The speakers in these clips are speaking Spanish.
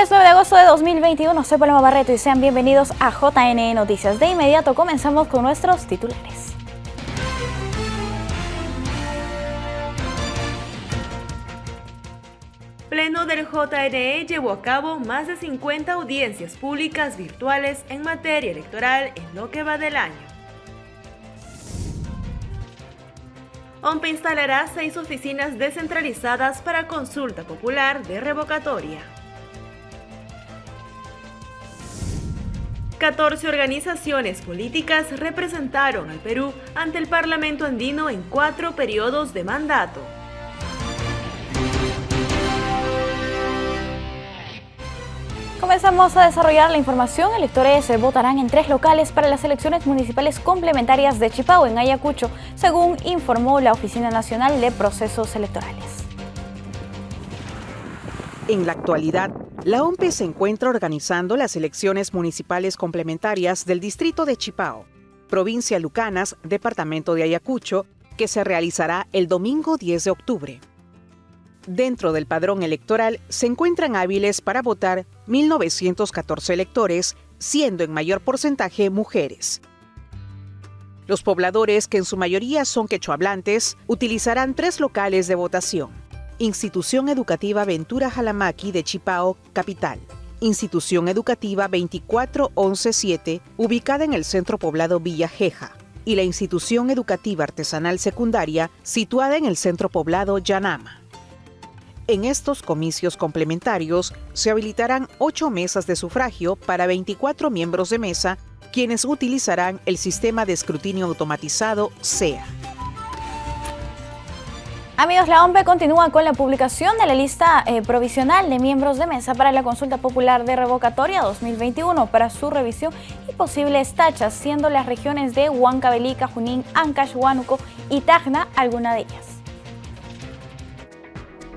Lunes 9 de agosto de 2021, soy Paloma Barreto y sean bienvenidos a JNE Noticias. De inmediato comenzamos con nuestros titulares. Pleno del JNE llevó a cabo más de 50 audiencias públicas virtuales en materia electoral en lo que va del año. OMPE instalará 6 oficinas descentralizadas para consulta popular de revocatoria. 14 organizaciones políticas representaron al Perú ante el Parlamento andino en 4 periodos de mandato. Comenzamos a desarrollar la información. Electores votarán en 3 locales para las elecciones municipales complementarias de Chipao, en Ayacucho, según informó la Oficina Nacional de Procesos Electorales. En la actualidad, la OMPE se encuentra organizando las elecciones municipales complementarias del distrito de Chipao, provincia Lucanas, departamento de Ayacucho, que se realizará el domingo 10 de octubre. Dentro del padrón electoral se encuentran hábiles para votar 1.914 electores, siendo en mayor porcentaje mujeres. Los pobladores, que en su mayoría son quechohablantes, utilizarán 3 locales de votación: Institución Educativa Ventura Jalamaqui de Chipao, capital; Institución Educativa 24117, ubicada en el centro poblado Villa Jeja; y la Institución Educativa Artesanal Secundaria, situada en el centro poblado Yanama. En estos comicios complementarios se habilitarán 8 mesas de sufragio para 24 miembros de mesa, quienes utilizarán el sistema de escrutinio automatizado SEA. Amigos, la OMPE continúa con la publicación de la lista provisional de miembros de mesa para la consulta popular de revocatoria 2021 para su revisión y posibles tachas, siendo las regiones de Huancavelica, Junín, Ancash, Huánuco y Tacna alguna de ellas.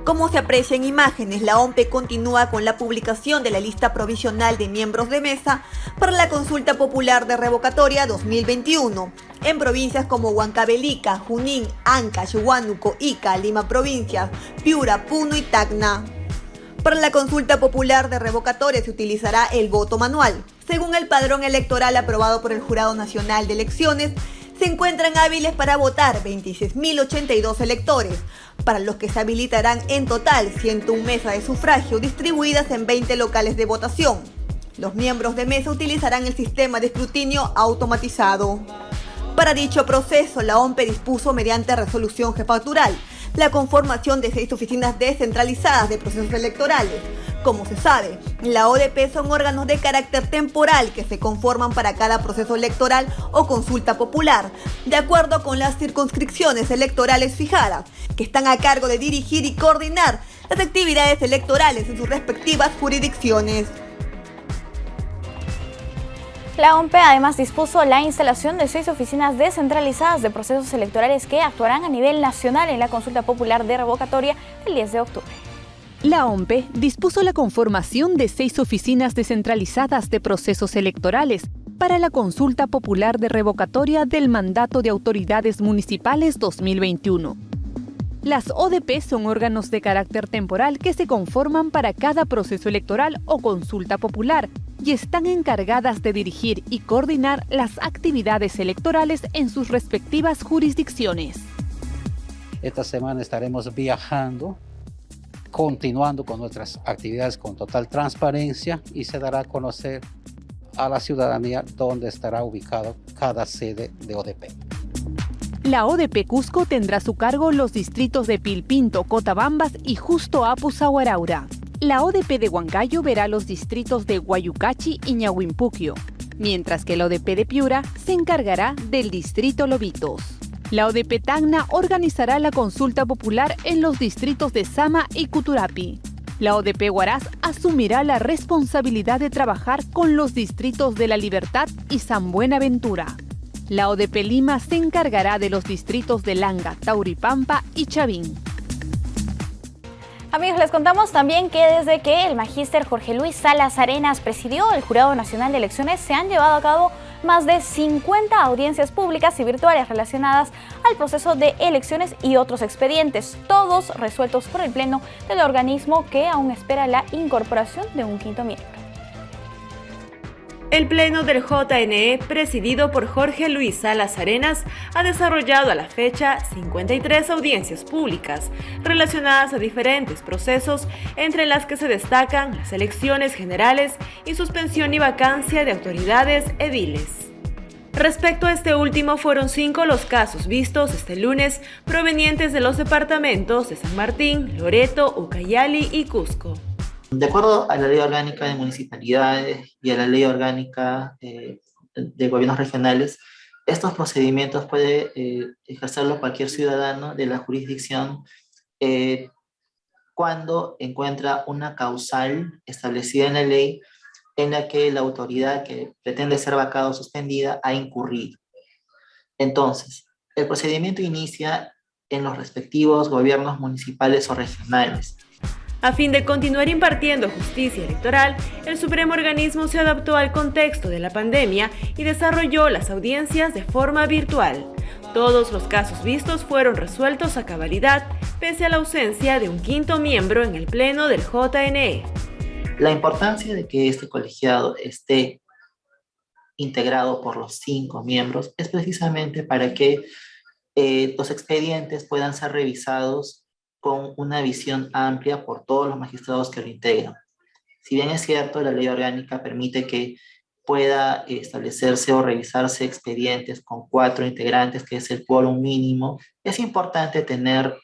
Como se aprecia en imágenes, la OMPE continúa con la publicación de la lista provisional de miembros de mesa para la consulta popular de revocatoria 2021 en provincias como Huancavelica, Junín, Ancash, Huánuco, Ica, Lima provincias, Piura, Puno y Tacna. Para la consulta popular de revocatoria se utilizará el voto manual. Según el padrón electoral aprobado por el Jurado Nacional de Elecciones, se encuentran hábiles para votar 26.082 electores, para los que se habilitarán en total 101 mesas de sufragio distribuidas en 20 locales de votación. Los miembros de mesa utilizarán el sistema de escrutinio automatizado. Para dicho proceso, la OMPE dispuso mediante resolución jefatural la conformación de 6 oficinas descentralizadas de procesos electorales. Como se sabe, la ODP son órganos de carácter temporal que se conforman para cada proceso electoral o consulta popular, de acuerdo con las circunscripciones electorales fijadas, que están a cargo de dirigir y coordinar las actividades electorales en sus respectivas jurisdicciones. La OMPE además dispuso la instalación de 6 oficinas descentralizadas de procesos electorales que actuarán a nivel nacional en la consulta popular de revocatoria del 10 de octubre. La OMPE dispuso la conformación de 6 oficinas descentralizadas de procesos electorales para la consulta popular de revocatoria del mandato de autoridades municipales 2021. Las ODP son órganos de carácter temporal que se conforman para cada proceso electoral o consulta popular y están encargadas de dirigir y coordinar las actividades electorales en sus respectivas jurisdicciones. Esta semana estaremos viajando, continuando con nuestras actividades con total transparencia, y se dará a conocer a la ciudadanía dónde estará ubicado cada sede de ODP. La ODP Cusco tendrá a su cargo los distritos de Pilpinto, Cotabambas y Justo Apu Huaraura. La ODP de Huancayo verá los distritos de Guayucachi y Ñahuimpuquio, mientras que la ODP de Piura se encargará del distrito Lobitos. La ODP Tacna organizará la consulta popular en los distritos de Sama y Cuturapi. La ODP Huaraz asumirá la responsabilidad de trabajar con los distritos de La Libertad y San Buenaventura. La ODP Lima se encargará de los distritos de Langa, Tauripampa y Chavín. Amigos, les contamos también que desde que el magíster Jorge Luis Salas Arenas presidió el Jurado Nacional de Elecciones se han llevado a cabo más de 50 audiencias públicas y virtuales relacionadas al proceso de elecciones y otros expedientes, todos resueltos por el Pleno del organismo, que aún espera la incorporación de un quinto miembro. El Pleno del JNE, presidido por Jorge Luis Salas Arenas, ha desarrollado a la fecha 53 audiencias públicas relacionadas a diferentes procesos, entre las que se destacan las elecciones generales y suspensión y vacancia de autoridades ediles. Respecto a este último, fueron 5 los casos vistos este lunes, provenientes de los departamentos de San Martín, Loreto, Ucayali y Cusco. De acuerdo a la Ley Orgánica de Municipalidades y a la Ley Orgánica de Gobiernos Regionales, estos procedimientos puede ejercerlo cualquier ciudadano de la jurisdicción cuando encuentra una causal establecida en la ley en la que la autoridad que pretende ser vacada o suspendida ha incurrido. Entonces, el procedimiento inicia en los respectivos gobiernos municipales o regionales. A fin de continuar impartiendo justicia electoral, el Supremo Organismo se adaptó al contexto de la pandemia y desarrolló las audiencias de forma virtual. Todos los casos vistos fueron resueltos a cabalidad, pese a la ausencia de un quinto miembro en el Pleno del JNE. La importancia de que este colegiado esté integrado por los 5 miembros es precisamente para que los expedientes puedan ser revisados con una visión amplia por todos los magistrados que lo integran. Si bien es cierto, la ley orgánica permite que pueda establecerse o revisarse expedientes con 4 integrantes, que es el quórum mínimo, es importante tener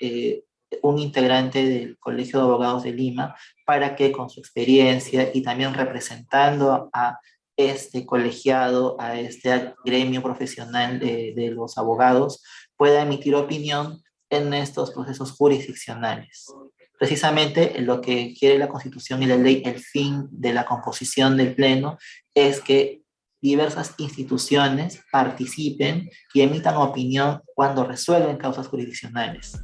un integrante del Colegio de Abogados de Lima para que con su experiencia y también representando a este colegiado, a este gremio profesional de los abogados, pueda emitir opinión en estos procesos jurisdiccionales. Precisamente lo que quiere la Constitución y la ley, el fin de la composición del Pleno, es que diversas instituciones participen y emitan opinión cuando resuelven causas jurisdiccionales.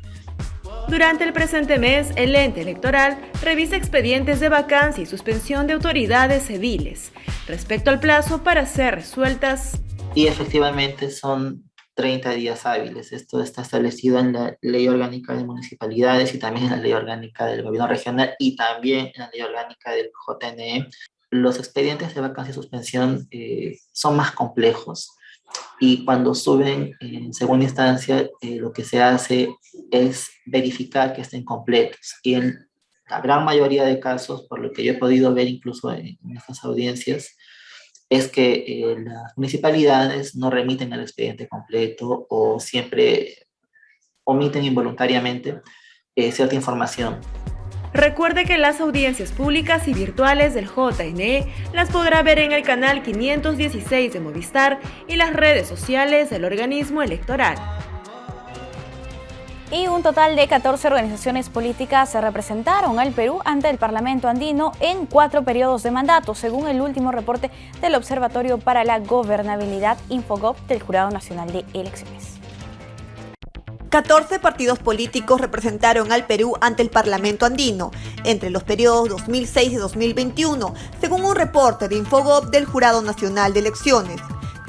Durante el presente mes, el ente electoral revisa expedientes de vacancia y suspensión de autoridades ediles, respecto al plazo para ser resueltas. Y efectivamente son 30 días hábiles. Esto está establecido en la Ley Orgánica de Municipalidades y también en la Ley Orgánica del Gobierno Regional y también en la Ley Orgánica del JNE. Los expedientes de vacancia y suspensión son más complejos y cuando suben en segunda instancia lo que se hace es verificar que estén completos. Y en la gran mayoría de casos, por lo que yo he podido ver incluso en estas audiencias, es que las municipalidades no remiten el expediente completo o siempre omiten involuntariamente cierta información. Recuerde que las audiencias públicas y virtuales del JNE las podrá ver en el canal 516 de Movistar y las redes sociales del organismo electoral. Y un total de 14 organizaciones políticas se representaron al Perú ante el Parlamento andino en 4 periodos de mandato, según el último reporte del Observatorio para la Gobernabilidad Infogov del Jurado Nacional de Elecciones. 14 partidos políticos representaron al Perú ante el Parlamento andino entre los periodos 2006 y 2021, según un reporte de Infogov del Jurado Nacional de Elecciones.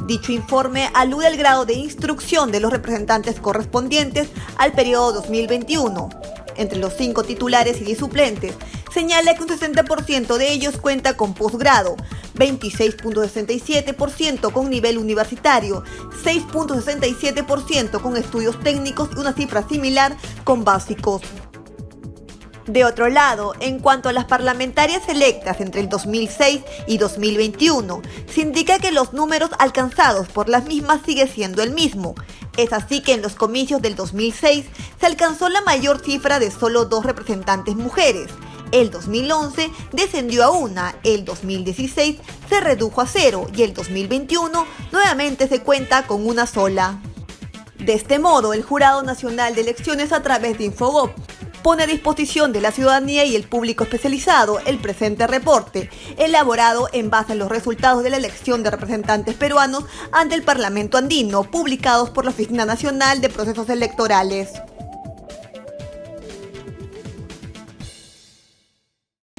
Dicho informe alude al grado de instrucción de los representantes correspondientes al periodo 2021. Entre los 5 titulares y 10 suplentes, señala que un 60% de ellos cuenta con posgrado, 26.67% con nivel universitario, 6.67% con estudios técnicos y una cifra similar con básicos. De otro lado, en cuanto a las parlamentarias electas entre el 2006 y 2021, se indica que los números alcanzados por las mismas sigue siendo el mismo. Es así que en los comicios del 2006 se alcanzó la mayor cifra de solo 2 representantes mujeres. El 2011 descendió a 1, el 2016 se redujo a 0 y el 2021 nuevamente se cuenta con una sola. De este modo, el Jurado Nacional de Elecciones, a través de Infogov, pone a disposición de la ciudadanía y el público especializado el presente reporte, elaborado en base a los resultados de la elección de representantes peruanos ante el Parlamento andino, publicados por la Oficina Nacional de Procesos Electorales.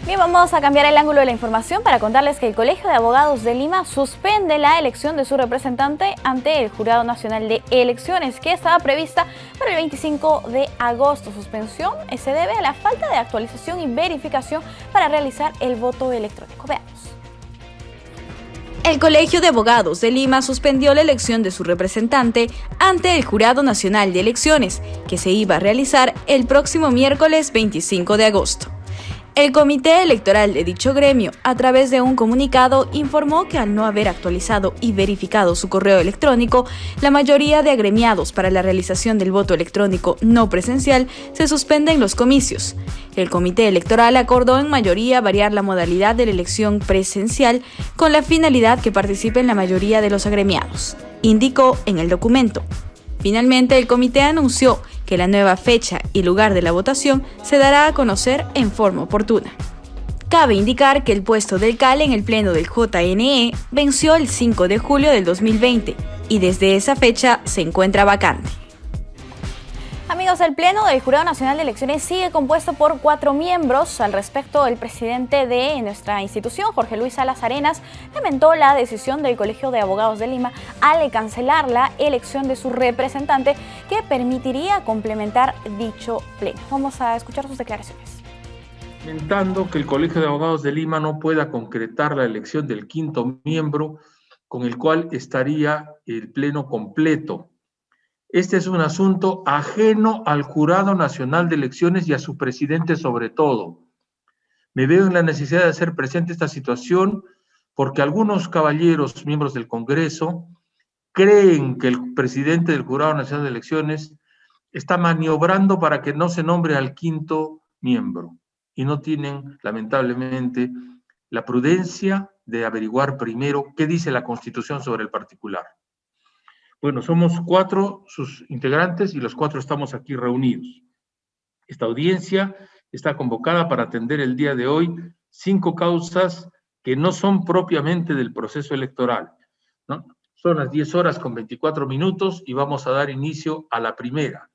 Bien, vamos a cambiar el ángulo de la información para contarles que el Colegio de Abogados de Lima suspende la elección de su representante ante el Jurado Nacional de Elecciones, que estaba prevista para el 25 de agosto. Suspensión se debe a la falta de actualización y verificación para realizar el voto electrónico. Veamos. El Colegio de Abogados de Lima suspendió la elección de su representante ante el Jurado Nacional de Elecciones, que se iba a realizar el próximo miércoles 25 de agosto. El comité electoral de dicho gremio, a través de un comunicado, informó que al no haber actualizado y verificado su correo electrónico, la mayoría de agremiados para la realización del voto electrónico no presencial se suspenden los comicios. El comité electoral acordó en mayoría variar la modalidad de la elección presencial con la finalidad que participen la mayoría de los agremiados, indicó en el documento. Finalmente, el comité anunció que la nueva fecha y lugar de la votación se dará a conocer en forma oportuna. Cabe indicar que el puesto del CAL en el pleno del JNE venció el 5 de julio del 2020 y desde esa fecha se encuentra vacante. Amigos, el Pleno del Jurado Nacional de Elecciones sigue compuesto por 4 miembros. Al respecto, el presidente de nuestra institución, Jorge Luis Salas Arenas, lamentó la decisión del Colegio de Abogados de Lima al cancelar la elección de su representante que permitiría complementar dicho pleno. Vamos a escuchar sus declaraciones. Lamentando que el Colegio de Abogados de Lima no pueda concretar la elección del 5º miembro con el cual estaría el pleno completo. Este es un asunto ajeno al Jurado Nacional de Elecciones y a su presidente sobre todo. Me veo en la necesidad de hacer presente esta situación porque algunos caballeros, miembros del Congreso, creen que el presidente del Jurado Nacional de Elecciones está maniobrando para que no se nombre al 5º miembro y no tienen, lamentablemente, la prudencia de averiguar primero qué dice la Constitución sobre el particular. Bueno, somos 4 sus integrantes y los 4 estamos aquí reunidos. Esta audiencia está convocada para atender el día de hoy 5 causas que no son propiamente del proceso electoral, ¿no? Son las 10:24 y vamos a dar inicio a la primera.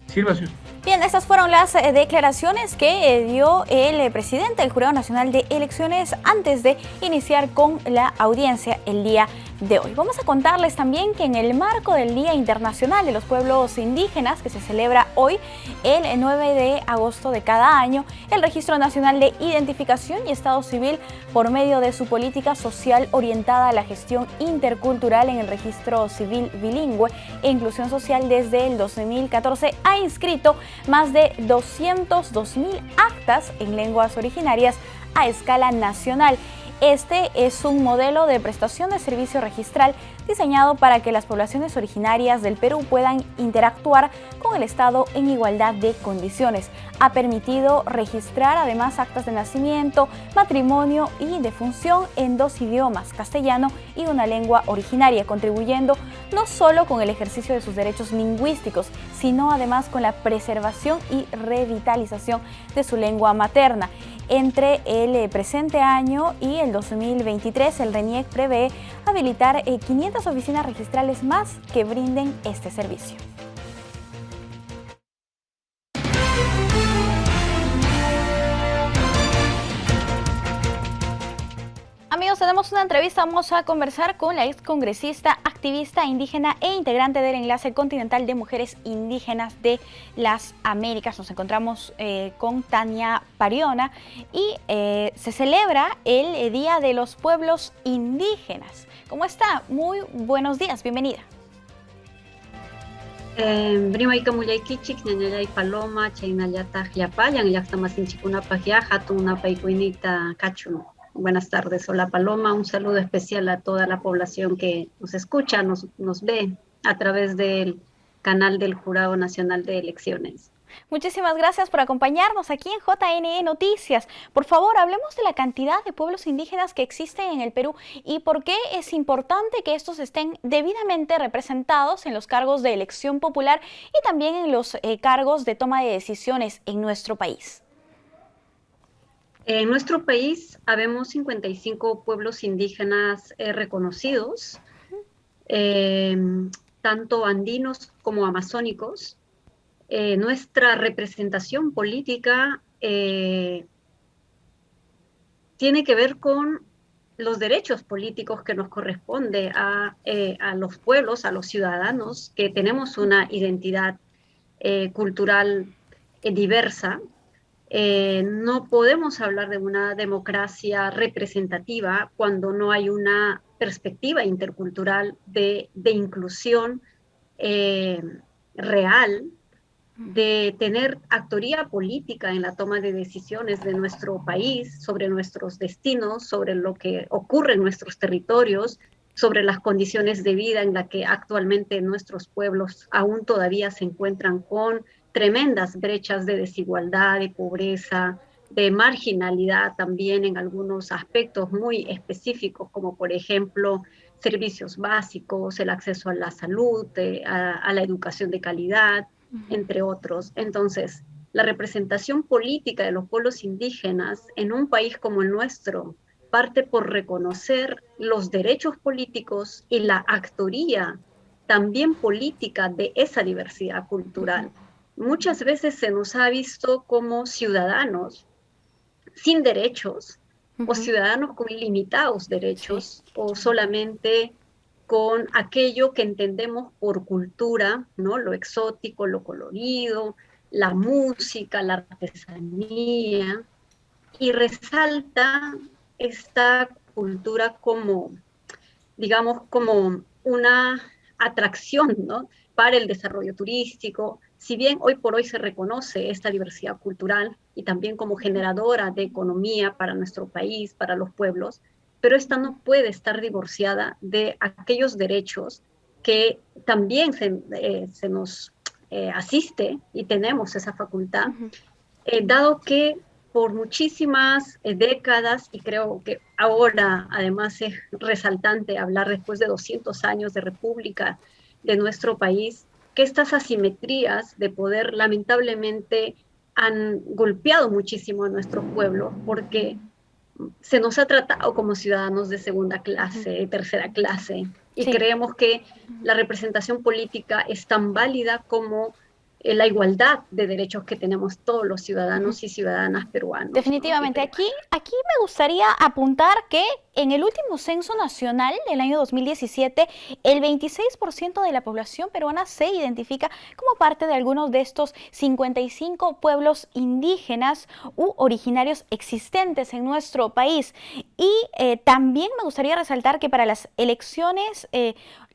Sírvase usted. Bien, estas fueron las declaraciones que dio el presidente del Jurado Nacional de Elecciones antes de iniciar con la audiencia el día de hoy. Vamos a contarles también que en el marco del Día Internacional de los Pueblos Indígenas, que se celebra hoy, el 9 de agosto de cada año, el Registro Nacional de Identificación y Estado Civil, por medio de su política social orientada a la gestión intercultural en el Registro Civil Bilingüe e Inclusión Social desde el 2014, ha inscrito más de 202.000 actas en lenguas originarias a escala nacional. Este es un modelo de prestación de servicio registral diseñado para que las poblaciones originarias del Perú puedan interactuar con el Estado en igualdad de condiciones. Ha permitido registrar además actas de nacimiento, matrimonio y defunción en 2 idiomas, castellano y una lengua originaria, contribuyendo no solo con el ejercicio de sus derechos lingüísticos, sino además con la preservación y revitalización de su lengua materna. Entre el presente año y el 2023, el RENIEC prevé habilitar 500 oficinas registrales más que brinden este servicio. Amigos, tenemos una entrevista, vamos a conversar con la excongresista, activista indígena e integrante del Enlace Continental de Mujeres Indígenas de las Américas. Nos encontramos con Tania Pariona y se celebra el Día de los Pueblos Indígenas. ¿Cómo está? Muy buenos días, bienvenida. Brimaika Mulaykichik, Ñañayay Paloma, Chaynayata Yapayang, Yaxtamasinchikuna Pajia, Hatuna Paikuinita Cachu. Buenas tardes, hola Paloma, un saludo especial a toda la población que nos escucha, nos ve a través del canal del Jurado Nacional de Elecciones. Muchísimas gracias por acompañarnos aquí en JNE Noticias. Por favor, hablemos de la cantidad de pueblos indígenas que existen en el Perú y por qué es importante que estos estén debidamente representados en los cargos de elección popular y también en los cargos de toma de decisiones en nuestro país. En nuestro país habemos 55 pueblos indígenas reconocidos, tanto andinos como amazónicos. Nuestra representación política tiene que ver con los derechos políticos que nos corresponde a los pueblos, a los ciudadanos, que tenemos una identidad cultural diversa. No podemos hablar de una democracia representativa cuando no hay una perspectiva intercultural de inclusión real, de tener actoría política en la toma de decisiones de nuestro país, sobre nuestros destinos, sobre lo que ocurre en nuestros territorios, sobre las condiciones de vida en las que actualmente nuestros pueblos aún todavía se encuentran con tremendas brechas de desigualdad, de pobreza, de marginalidad también en algunos aspectos muy específicos, como por ejemplo servicios básicos, el acceso a la salud, a la educación de calidad, entre otros. Entonces, la representación política de los pueblos indígenas en un país como el nuestro parte por reconocer los derechos políticos y la actoría también política de esa diversidad cultural. Muchas veces se nos ha visto como ciudadanos sin derechos o ciudadanos con limitados derechos o solamente con aquello que entendemos por cultura, ¿no? Lo exótico, lo colorido, la música, la artesanía, y resalta esta cultura como, digamos, como una atracción, ¿no? Para el desarrollo turístico. Si bien hoy por hoy se reconoce esta diversidad cultural y también como generadora de economía para nuestro país, para los pueblos, pero esta no puede estar divorciada de aquellos derechos que también se nos asiste y tenemos esa facultad, dado que por muchísimas décadas, y creo que ahora además es resaltante hablar después de 200 años de república de nuestro país, que estas asimetrías de poder lamentablemente han golpeado muchísimo a nuestro pueblo, porque se nos ha tratado como ciudadanos de segunda clase, tercera clase, y creemos que la representación política es tan válida como la igualdad de derechos que tenemos todos los ciudadanos y ciudadanas peruanos. Definitivamente. ¿no? Aquí me gustaría apuntar que en el último censo nacional del año 2017, el 26% de la población peruana se identifica como parte de algunos de estos 55 pueblos indígenas u originarios existentes en nuestro país. Y también me gustaría resaltar que para las elecciones,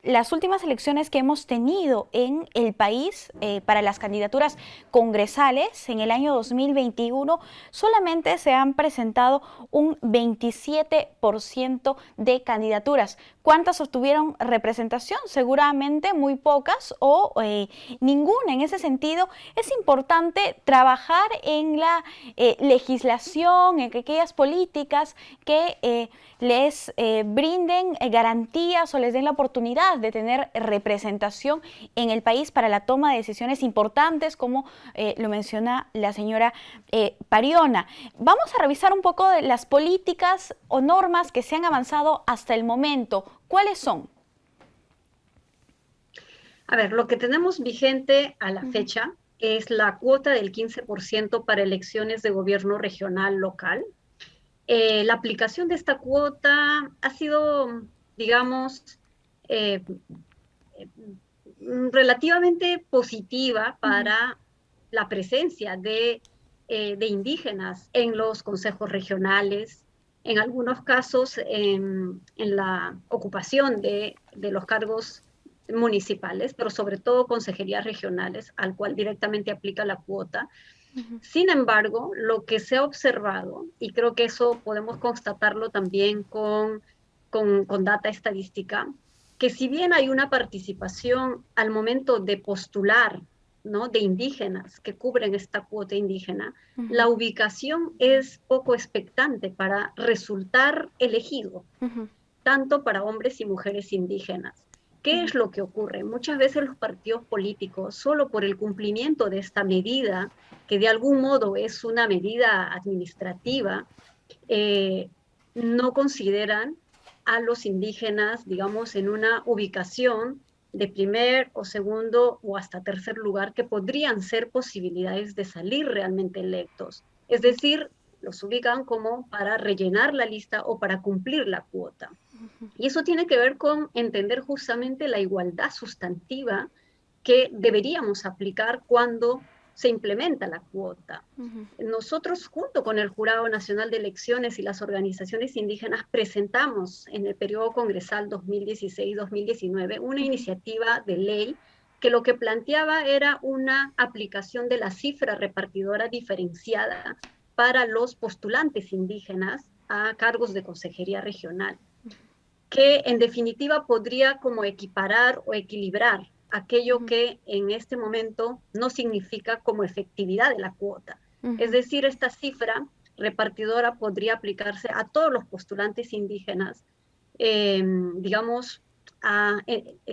las últimas elecciones que hemos tenido en el país para las candidaturas congresales en el año 2021, solamente se han presentado un 27% de candidaturas. ¿Cuántas obtuvieron representación? Seguramente muy pocas o ninguna. En ese sentido, es importante trabajar en la legislación, en aquellas políticas que les brinden garantías o les den la oportunidad de tener representación en el país para la toma de decisiones importantes, como lo menciona la señora Pariona. Vamos a revisar un poco de las políticas o normas que se han avanzado hasta el momento. ¿Cuáles son? A ver, lo que tenemos vigente a la fecha es la cuota del 15% para elecciones de gobierno regional local. La aplicación de esta cuota ha sido, digamos, relativamente positiva para la presencia de indígenas en los consejos regionales, en algunos casos en la ocupación de los cargos municipales, pero sobre todo consejerías regionales, al cual directamente aplica la cuota. Sin embargo, lo que se ha observado, y creo que eso podemos constatarlo también con data estadística, que si bien hay una participación al momento de postular, ¿no?, de indígenas que cubren esta cuota indígena, la ubicación es poco expectante para resultar elegido, tanto para hombres y mujeres indígenas. ¿Qué es lo que ocurre? Muchas veces los partidos políticos, solo por el cumplimiento de esta medida, que de algún modo es una medida administrativa, no consideran a los indígenas, digamos, en una ubicación de primer o segundo o hasta tercer lugar, que podrían ser posibilidades de salir realmente electos. Es decir, los ubican como para rellenar la lista o para cumplir la cuota. Y eso tiene que ver con entender justamente la igualdad sustantiva que deberíamos aplicar cuando se implementa la cuota. Nosotros, junto con el Jurado Nacional de Elecciones y las organizaciones indígenas, presentamos en el periodo congresal 2016-2019 una iniciativa de ley que lo que planteaba era una aplicación de la cifra repartidora diferenciada para los postulantes indígenas a cargos de consejería regional, que en definitiva podría como equiparar o equilibrar aquello que en este momento no significa como efectividad de la cuota. Es decir, esta cifra repartidora podría aplicarse a todos los postulantes indígenas, digamos,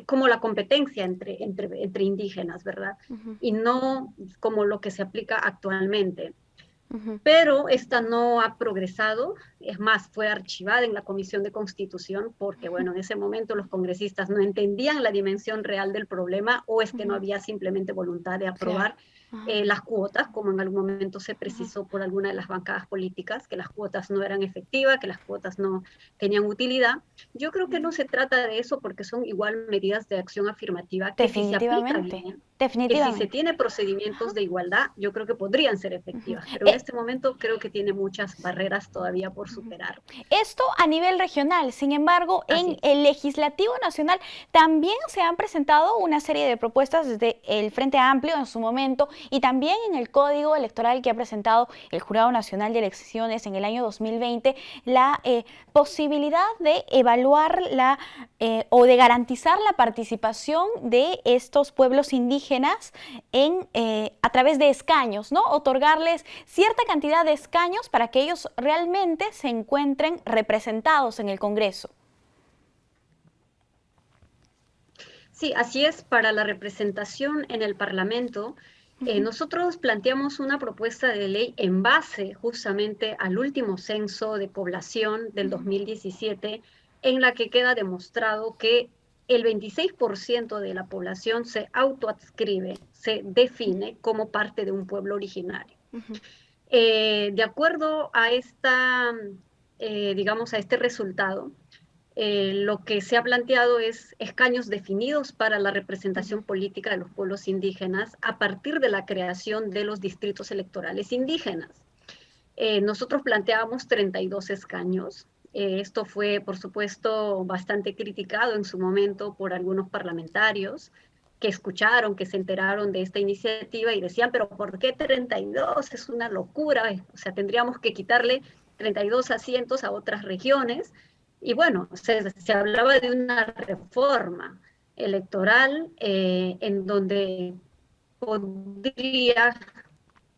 como la competencia entre indígenas, ¿verdad? Y no como lo que se aplica actualmente. Pero esta no ha progresado, es más, fue archivada en la Comisión de Constitución porque, bueno, en ese momento los congresistas no entendían la dimensión real del problema o es que no había simplemente voluntad de aprobar las cuotas, como en algún momento se precisó por alguna de las bancadas políticas, que las cuotas no eran efectivas, que las cuotas no tenían utilidad. Yo creo que no se trata de eso porque son igual medidas de acción afirmativa que si se aplica bien, que si se tiene procedimientos de igualdad, yo creo que podrían ser efectivas, pero en este momento creo que tiene muchas barreras todavía por superar. Esto a nivel regional, sin embargo, en el Legislativo Nacional también se han presentado una serie de propuestas desde el Frente Amplio en su momento y también en el Código Electoral que ha presentado el Jurado Nacional de Elecciones en el año 2020, la posibilidad de evaluar o de garantizar la participación de estos pueblos indígenas a través de escaños, ¿no? Otorgarles cierta cantidad de escaños para que ellos realmente se encuentren representados en el Congreso. Sí, así es. Para la representación en el Parlamento, nosotros planteamos una propuesta de ley en base justamente al último censo de población del 2017, en la que queda demostrado que el 26% de la población se autoadscribe, se define como parte de un pueblo originario. De acuerdo a digamos, a este resultado, lo que se ha planteado es escaños definidos para la representación política de los pueblos indígenas a partir de la creación de los distritos electorales indígenas. Nosotros planteábamos 32 escaños. Esto fue, por supuesto, bastante criticado en su momento por algunos parlamentarios que escucharon, que se enteraron de esta iniciativa y decían, pero ¿por qué 32? Es una locura, o sea, tendríamos que quitarle 32 asientos a otras regiones. Y bueno, se hablaba de una reforma electoral en donde podría,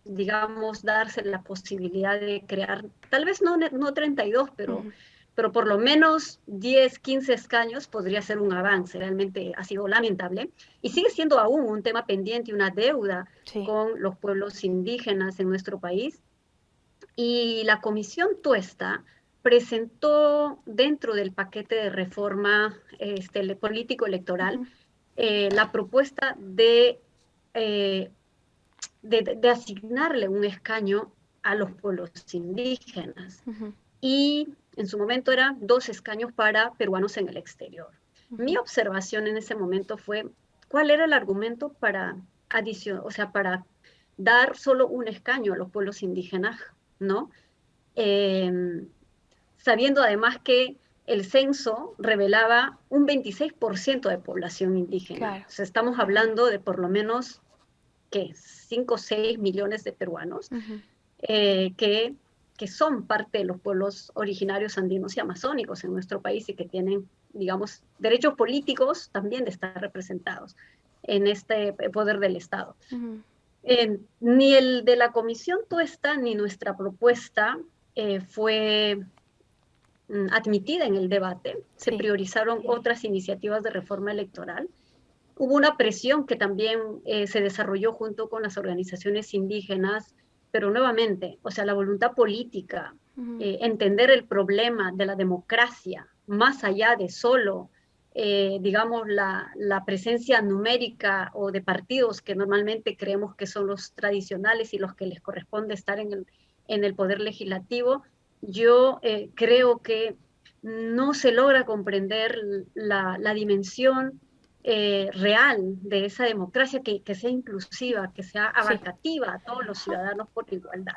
digamos, darse la posibilidad de crear, tal vez no 32, pero por lo menos 10, 15 escaños podría ser un avance. Realmente ha sido lamentable y sigue siendo aún un tema pendiente y una deuda con los pueblos indígenas en nuestro país. Y la Comisión Tuesta presentó dentro del paquete de reforma político electoral la propuesta de asignarle un escaño a los pueblos indígenas. Y en su momento eran 2 escaños para peruanos en el exterior. Mi observación en ese momento fue, ¿cuál era el argumento para para dar solo un escaño a los pueblos indígenas, ¿no? Sabiendo además que el censo revelaba un 26% de población indígena. Claro. O sea, estamos hablando de por lo menos, 5 o 6 millones de peruanos que son parte de los pueblos originarios andinos y amazónicos en nuestro país y que tienen, digamos, derechos políticos también de estar representados en este poder del Estado. Ni el de la Comisión Tuesta ni nuestra propuesta fue admitida en el debate. Se priorizaron otras iniciativas de reforma electoral. Hubo una presión que también se desarrolló junto con las organizaciones indígenas, pero nuevamente, o sea, la voluntad política, entender el problema de la democracia, más allá de solo, digamos, la presencia numérica o de partidos que normalmente creemos que son los tradicionales y los que les corresponde estar en en el Poder Legislativo, yo creo que no se logra comprender la dimensión real de esa democracia que sea inclusiva, que sea abarcativa a todos los ciudadanos por igualdad.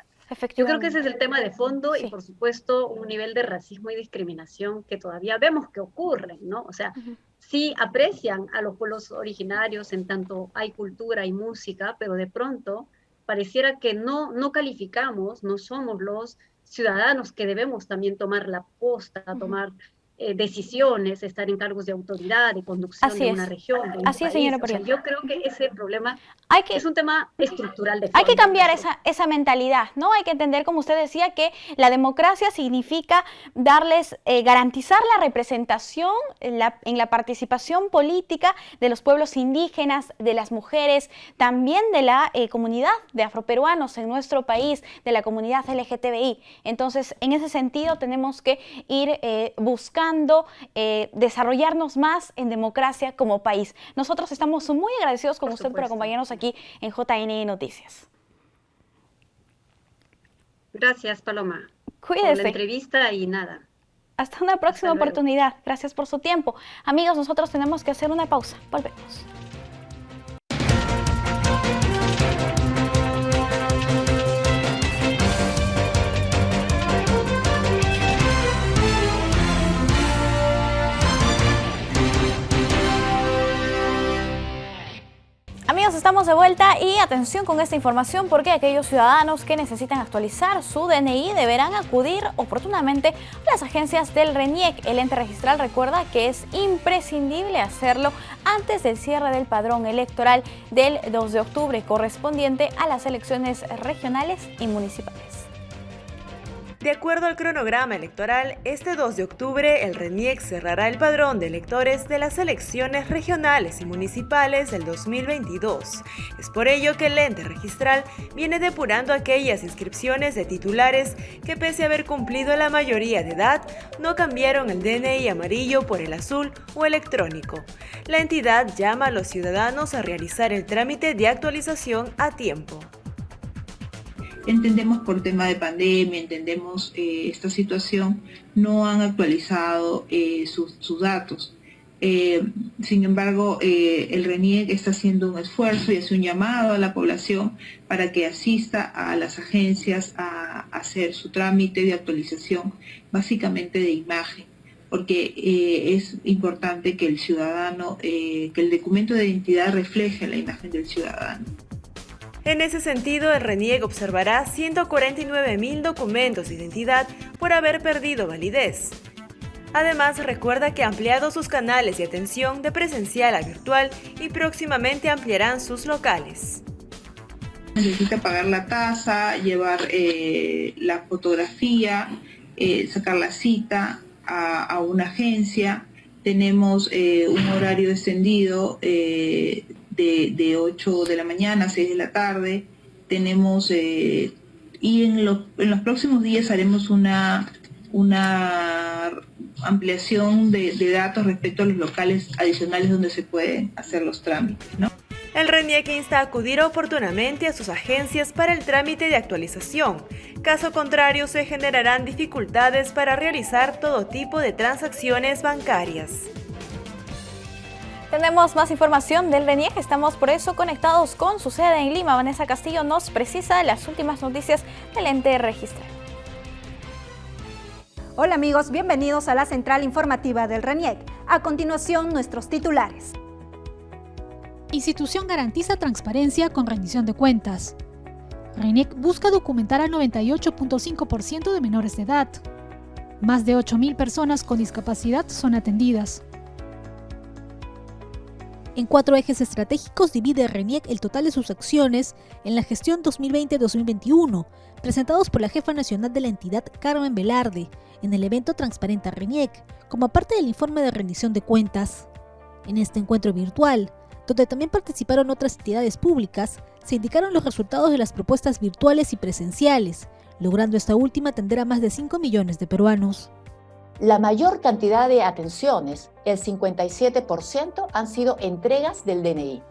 Yo creo que ese es el tema de fondo y por supuesto un nivel de racismo y discriminación que todavía vemos que ocurren, ¿no? O sea, sí aprecian a los pueblos originarios en tanto hay cultura y música, pero de pronto pareciera que no calificamos, no somos los ciudadanos que debemos también tomar la posta, tomar decisiones, estar en cargos de autoridad, de conducción de una región, de un país. Señora o sea, yo creo que ese problema es un tema estructural de fondo. Hay que cambiar esa mentalidad, ¿no? Hay que entender, como usted decía, que la democracia significa darles, garantizar la representación en la participación política de los pueblos indígenas, de las mujeres, también de la comunidad de afroperuanos en nuestro país, de la comunidad LGTBI. Entonces, en ese sentido, tenemos que ir buscando desarrollarnos más en democracia como país. Nosotros estamos muy agradecidos con usted por acompañarnos aquí en JNI Noticias. Gracias, Paloma. Cuídese. Por la entrevista y nada. Hasta una próxima oportunidad. Gracias por su tiempo. Amigos, nosotros tenemos que hacer una pausa. Volvemos. Amigos, estamos de vuelta y atención con esta información porque aquellos ciudadanos que necesitan actualizar su DNI deberán acudir oportunamente a las agencias del RENIEC. El ente registral recuerda que es imprescindible hacerlo antes del cierre del padrón electoral del 2 de octubre correspondiente a las elecciones regionales y municipales. De acuerdo al cronograma electoral, este 2 de octubre el RENIEC cerrará el padrón de electores de las elecciones regionales y municipales del 2022. Es por ello que el ente registral viene depurando aquellas inscripciones de titulares que, pese a haber cumplido la mayoría de edad, no cambiaron el DNI amarillo por el azul o electrónico. La entidad llama a los ciudadanos a realizar el trámite de actualización a tiempo. Entendemos por tema de pandemia, entendemos esta situación, no han actualizado sus datos. Sin embargo, el RENIEC está haciendo un esfuerzo y hace un llamado a la población para que asista a las agencias a hacer su trámite de actualización, básicamente de imagen, porque es importante que el ciudadano, que el documento de identidad refleje la imagen del ciudadano. En ese sentido, el RENIEC observará 149.000 documentos de identidad por haber perdido validez. Además, recuerda que ha ampliado sus canales de atención de presencial a virtual y próximamente ampliarán sus locales. Necesita pagar la tasa, llevar la fotografía, sacar la cita a una agencia. Tenemos un horario extendido de 8 de la mañana a 6 de la tarde. Tenemos, y en los próximos días haremos una ampliación de datos respecto a los locales adicionales donde se pueden hacer los trámites, ¿no? El RENIEC insta a acudir oportunamente a sus agencias para el trámite de actualización. Caso contrario, se generarán dificultades para realizar todo tipo de transacciones bancarias. Tenemos más información del RENIEC, estamos por eso conectados con su sede en Lima. Vanessa Castillo nos precisa las últimas noticias del ente registral. Hola amigos, bienvenidos a la central informativa del RENIEC. A continuación, nuestros titulares. Institución garantiza transparencia con rendición de cuentas. RENIEC busca documentar al 98.5% de menores de edad. Más de 8.000 personas con discapacidad son atendidas. En 4 ejes estratégicos divide RENIEC el total de sus acciones en la gestión 2020-2021, presentados por la jefa nacional de la entidad, Carmen Velarde, en el evento Transparenta RENIEC, como parte del informe de rendición de cuentas. En este encuentro virtual, donde también participaron otras entidades públicas, se indicaron los resultados de las propuestas virtuales y presenciales, logrando esta última atender a más de 5 millones de peruanos. La mayor cantidad de atenciones, el 57%, han sido entregas del DNI.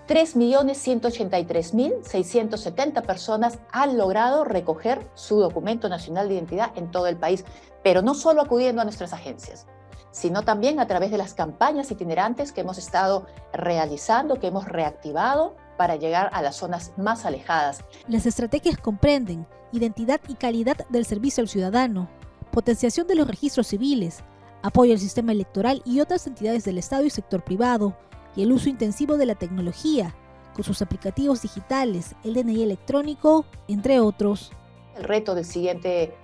3.183.670 personas han logrado recoger su documento nacional de identidad en todo el país, pero no solo acudiendo a nuestras agencias, sino también a través de las campañas itinerantes que hemos estado realizando, que hemos reactivado para llegar a las zonas más alejadas. Las estrategias comprenden identidad y calidad del servicio al ciudadano, potenciación de los registros civiles, apoyo al sistema electoral y otras entidades del Estado y sector privado, y el uso intensivo de la tecnología, con sus aplicativos digitales, el DNI electrónico, entre otros. El reto de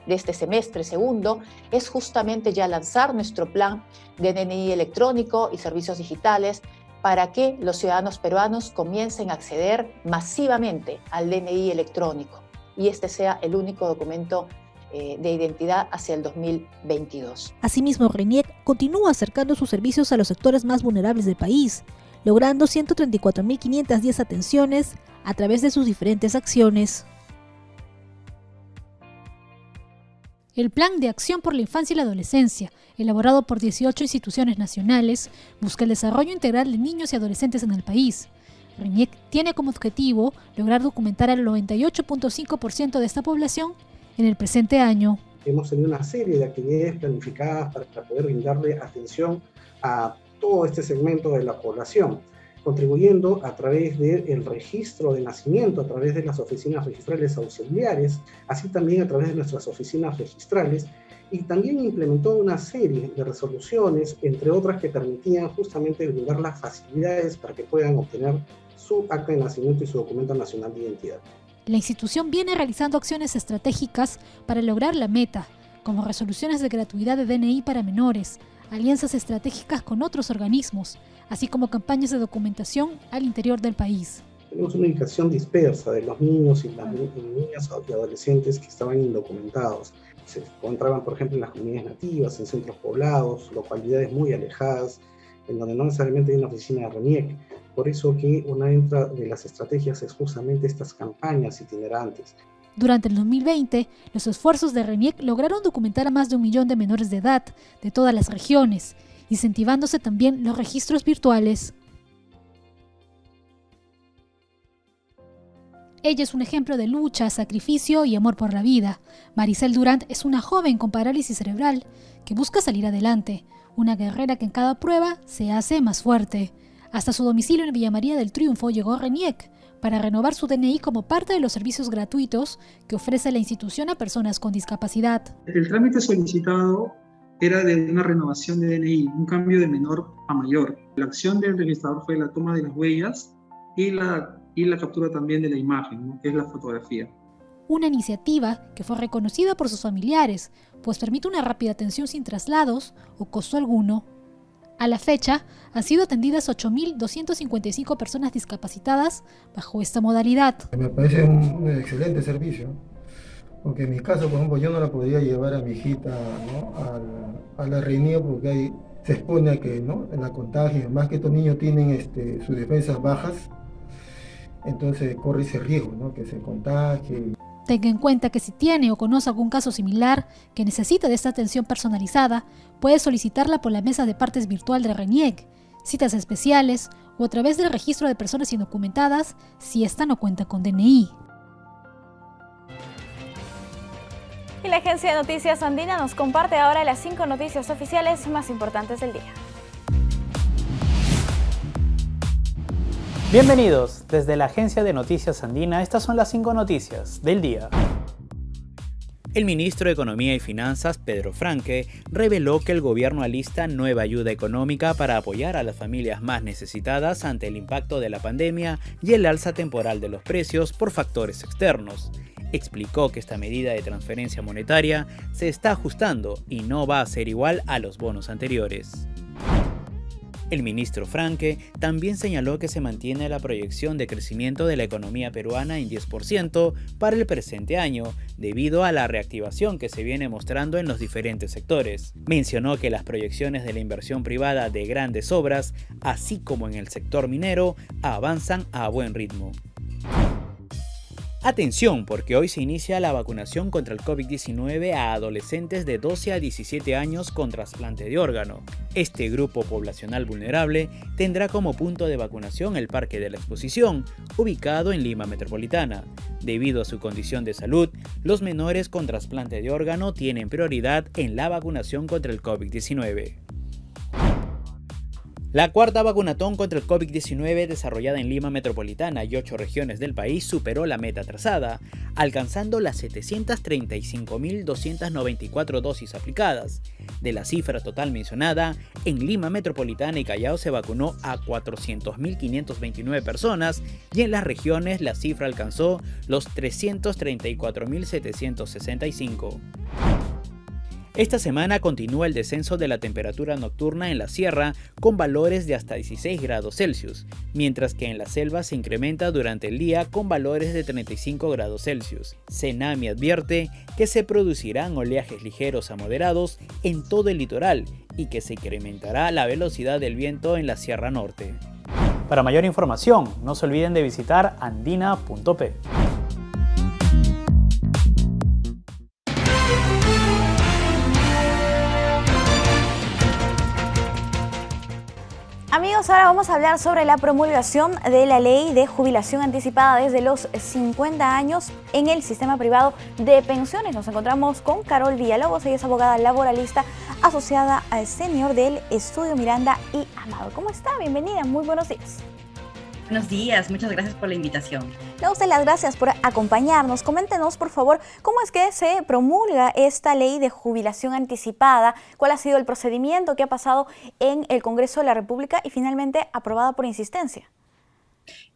este semestre segundo es justamente ya lanzar nuestro plan de DNI electrónico y servicios digitales para que los ciudadanos peruanos comiencen a acceder masivamente al DNI electrónico y este sea el único documento de identidad hacia el 2022. Asimismo, RENIEC continúa acercando sus servicios a los sectores más vulnerables del país, logrando 134.510 atenciones a través de sus diferentes acciones. El Plan de Acción por la Infancia y la Adolescencia, elaborado por 18 instituciones nacionales, busca el desarrollo integral de niños y adolescentes en el país. RENIEC tiene como objetivo lograr documentar al 98.5% de esta población en el presente año. Hemos tenido una serie de actividades planificadas para poder brindarle atención a todo este segmento de la población, contribuyendo a través del registro de nacimiento, a través de las oficinas registrales auxiliares, así también a través de nuestras oficinas registrales, y también implementó una serie de resoluciones, entre otras que permitían justamente brindar las facilidades para que puedan obtener su acta de nacimiento y su documento nacional de identidad. La institución viene realizando acciones estratégicas para lograr la meta, como resoluciones de gratuidad de DNI para menores, alianzas estratégicas con otros organismos, así como campañas de documentación al interior del país. Tenemos una ubicación dispersa de los niños y las niñas y adolescentes que estaban indocumentados. Se encontraban, por ejemplo, en las comunidades nativas, en centros poblados, localidades muy alejadas, en donde no necesariamente hay una oficina de RENIEC. Por eso que una de las estrategias es justamente estas campañas itinerantes. Durante el 2020, los esfuerzos de RENIEC lograron documentar a más de 1 millón de menores de edad de todas las regiones, incentivándose también los registros virtuales. Ella es un ejemplo de lucha, sacrificio y amor por la vida. Maricel Durant es una joven con parálisis cerebral que busca salir adelante, una guerrera que en cada prueba se hace más fuerte. Hasta su domicilio en Villa María del Triunfo llegó RENIEC para renovar su DNI como parte de los servicios gratuitos que ofrece la institución a personas con discapacidad. El trámite solicitado era de una renovación de DNI, un cambio de menor a mayor. La acción del registrador fue la toma de las huellas y la captura también de la imagen, ¿no?, que es la fotografía. Una iniciativa que fue reconocida por sus familiares, pues permite una rápida atención sin traslados o costo alguno. A la fecha, han sido atendidas 8.255 personas discapacitadas bajo esta modalidad. Me parece un excelente servicio, porque en mi caso, por ejemplo, yo no la podría llevar a mi hijita, ¿no?, a la RENIEC porque ahí se expone a que, ¿no?, la contagio, más que estos niños tienen sus defensas bajas, entonces corre ese riesgo, ¿no?, que se contagie. Tenga en cuenta que si tiene o conoce algún caso similar que necesita de esta atención personalizada, puede solicitarla por la mesa de partes virtual de RENIEC, citas especiales o a través del registro de personas indocumentadas si ésta no cuenta con DNI. Y la agencia de noticias Andina nos comparte ahora las 5 noticias oficiales más importantes del día. Bienvenidos, desde la agencia de noticias Andina, estas son las 5 noticias del día. El ministro de Economía y Finanzas, Pedro Franque, reveló que el gobierno alista nueva ayuda económica para apoyar a las familias más necesitadas ante el impacto de la pandemia y el alza temporal de los precios por factores externos. Explicó que esta medida de transferencia monetaria se está ajustando y no va a ser igual a los bonos anteriores. El ministro Franque también señaló que se mantiene la proyección de crecimiento de la economía peruana en 10% para el presente año, debido a la reactivación que se viene mostrando en los diferentes sectores. Mencionó que las proyecciones de la inversión privada de grandes obras, así como en el sector minero, avanzan a buen ritmo. Atención, porque hoy se inicia la vacunación contra el COVID-19 a adolescentes de 12 a 17 años con trasplante de órgano. Este grupo poblacional vulnerable tendrá como punto de vacunación el Parque de la Exposición, ubicado en Lima Metropolitana. Debido a su condición de salud, los menores con trasplante de órgano tienen prioridad en la vacunación contra el COVID-19. La cuarta vacunatón contra el COVID-19 desarrollada en Lima Metropolitana y 8 regiones del país superó la meta trazada, alcanzando las 735.294 dosis aplicadas. De la cifra total mencionada, en Lima Metropolitana y Callao se vacunó a 400.529 personas y en las regiones la cifra alcanzó los 334.765. Esta semana continúa el descenso de la temperatura nocturna en la sierra con valores de hasta 16 grados Celsius, mientras que en la selva se incrementa durante el día con valores de 35 grados Celsius. Senami advierte que se producirán oleajes ligeros a moderados en todo el litoral y que se incrementará la velocidad del viento en la Sierra Norte. Para mayor información, no se olviden de visitar andina.p. Amigos, ahora vamos a hablar sobre la promulgación de la ley de jubilación anticipada desde los 50 años en el sistema privado de pensiones. Nos encontramos con Carol Villalobos, ella es abogada laboralista asociada al senior del Estudio Miranda y Amado. ¿Cómo está? Bienvenida, muy buenos días. Buenos días, muchas gracias por la invitación. Le doy las gracias por acompañarnos. Coméntenos, por favor, cómo es que se promulga esta ley de jubilación anticipada, cuál ha sido el procedimiento que ha pasado en el Congreso de la República y finalmente aprobada por insistencia.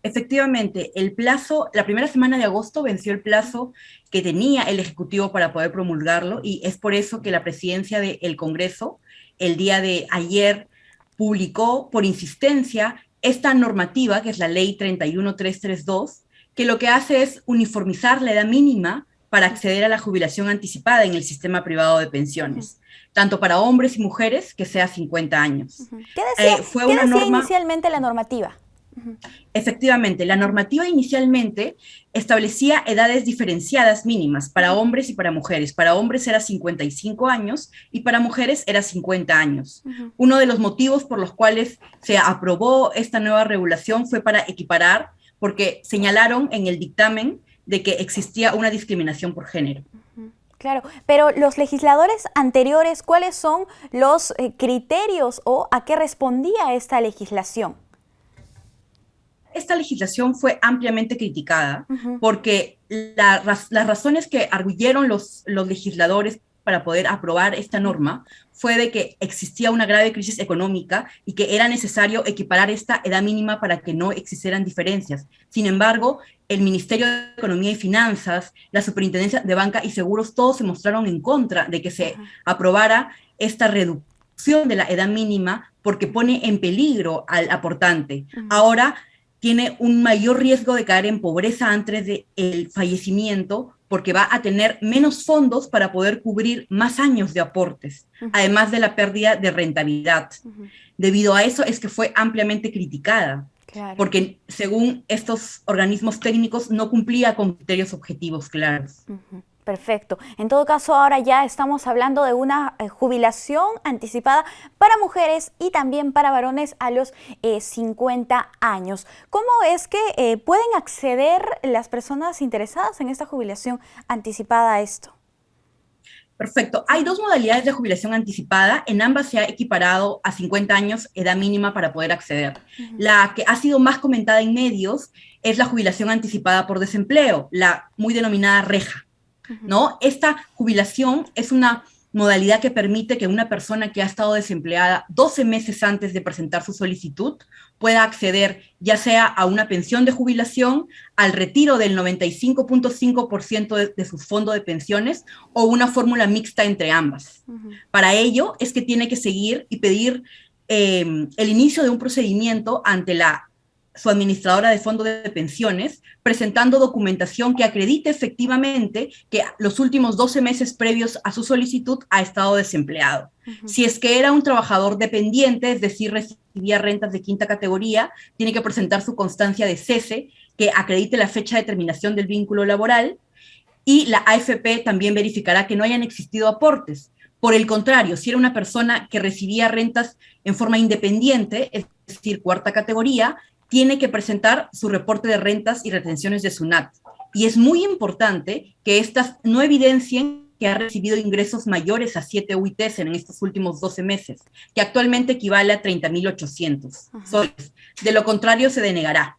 Efectivamente, el plazo, la primera semana de agosto venció el plazo que tenía el Ejecutivo para poder promulgarlo y es por eso que la presidencia del Congreso el día de ayer publicó por insistencia esta normativa, que es la ley 31332, que lo que hace es uniformizar la edad mínima para acceder a la jubilación anticipada en el sistema privado de pensiones, tanto para hombres y mujeres, que sea 50 años. ¿Qué decía inicialmente la normativa? Efectivamente, la normativa inicialmente establecía edades diferenciadas mínimas para hombres y para mujeres. Para hombres era 55 años y para mujeres era 50 años. Uno de los motivos por los cuales se aprobó esta nueva regulación fue para equiparar, porque señalaron en el dictamen de que existía una discriminación por género. Claro, pero los legisladores anteriores, ¿cuáles son los criterios o a qué respondía esta legislación? Esta legislación fue ampliamente criticada porque las razones que arguyeron los legisladores para poder aprobar esta norma fue de que existía una grave crisis económica y que era necesario equiparar esta edad mínima para que no existieran diferencias. Sin embargo, el Ministerio de Economía y Finanzas, la Superintendencia de Banca y Seguros, todos se mostraron en contra de que se aprobara esta reducción de la edad mínima porque pone en peligro al aportante. Ahora tiene un mayor riesgo de caer en pobreza antes del fallecimiento porque va a tener menos fondos para poder cubrir más años de aportes, además de la pérdida de rentabilidad. Debido a eso es que fue ampliamente criticada, porque según estos organismos técnicos no cumplía con criterios objetivos claros. Perfecto. En todo caso, ahora ya estamos hablando de una jubilación anticipada para mujeres y también para varones a los 50 años. ¿Cómo es que pueden acceder las personas interesadas en esta jubilación anticipada a esto? Perfecto. Hay dos modalidades de jubilación anticipada. En ambas se ha equiparado a 50 años edad mínima para poder acceder. La que ha sido más comentada en medios es la jubilación anticipada por desempleo, la muy denominada reja, ¿no? Esta jubilación es una modalidad que permite que una persona que ha estado desempleada 12 meses antes de presentar su solicitud pueda acceder ya sea a una pensión de jubilación, al retiro del 95.5% de su fondo de pensiones o una fórmula mixta entre ambas. Para ello es que tiene que seguir y pedir el inicio de un procedimiento ante la su administradora de fondo de pensiones, presentando documentación que acredite efectivamente que los últimos 12 meses previos a su solicitud ha estado desempleado. Si es que era un trabajador dependiente, es decir, recibía rentas de quinta categoría, tiene que presentar su constancia de cese que acredite la fecha de terminación del vínculo laboral, y la AFP también verificará que no hayan existido aportes. Por el contrario, si era una persona que recibía rentas en forma independiente, es decir, cuarta categoría, tiene que presentar su reporte de rentas y retenciones de SUNAT. Y es muy importante que estas no evidencien que ha recibido ingresos mayores a 7 UITs en estos últimos 12 meses, que actualmente equivale a 30.800 soles. De lo contrario, se denegará.